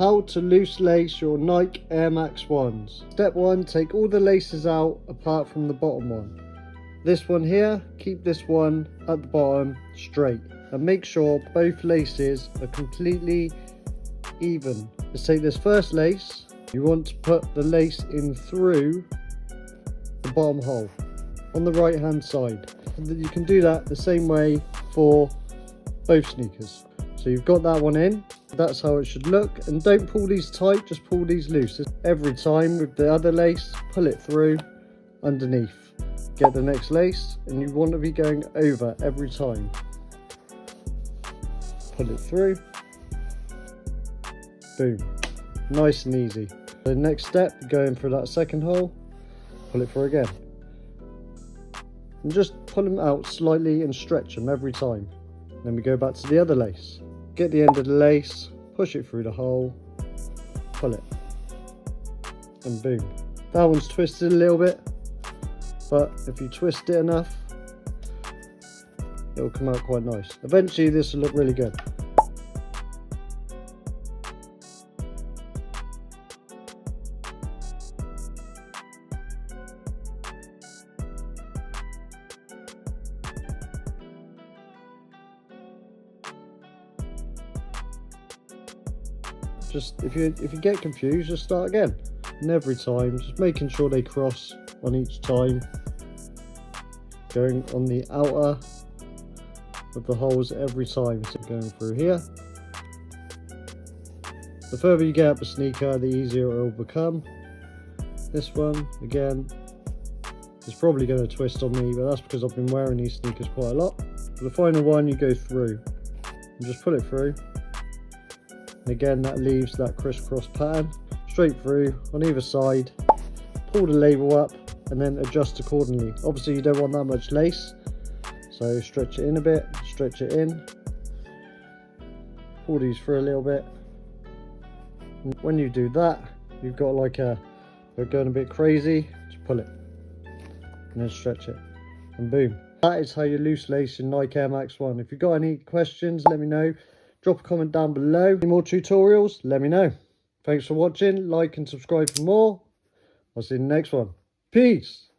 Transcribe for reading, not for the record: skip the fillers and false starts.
How to loose lace your Nike Air Max 1s. Step 1, take all the laces out apart from the bottom one. This one here, keep this one at the bottom straight and make sure both laces are completely even. Let's take this first lace. You want to put the lace in through the bottom hole on the right hand side. You can do that the same way for both sneakers. So you've got that one in, that's how it should look, and don't pull these tight, just pull these loose. Every time with the other lace, pull it through underneath. Get the next lace, and you want to be going over every time. Pull it through, boom, nice and easy. The next step, go in for that second hole, pull it through again. And just pull them out slightly and stretch them every time. Then we go back to the other lace. Get the end of the lace, push it through the hole, pull it, and boom. That one's twisted a little bit, but if you twist it enough, it'll come out quite nice. Eventually this will look really good. Just if you get confused, just start again, and every time just making sure they cross on each time, going on the outer of the holes every time. So going through here, the further you get up the sneaker, the easier it will become. This one again is probably going to twist on me, but that's because I've been wearing these sneakers quite a lot. For the final one, you go through and just pull it through. And again, that leaves that crisscross pattern straight through on either side. Pull the label up and then adjust accordingly. Obviously you don't want that much lace, so stretch it in a bit, stretch it in, pull these through a little bit. And when you do that, you've got like they're going a bit crazy, just pull it and then stretch it, and boom. That is how you loose lace your Nike Air Max 1. If you've got any questions, let me know. Drop a comment down below. Any more tutorials, let me know. Thanks for watching. Like and subscribe for more. I'll see you in the next one. Peace.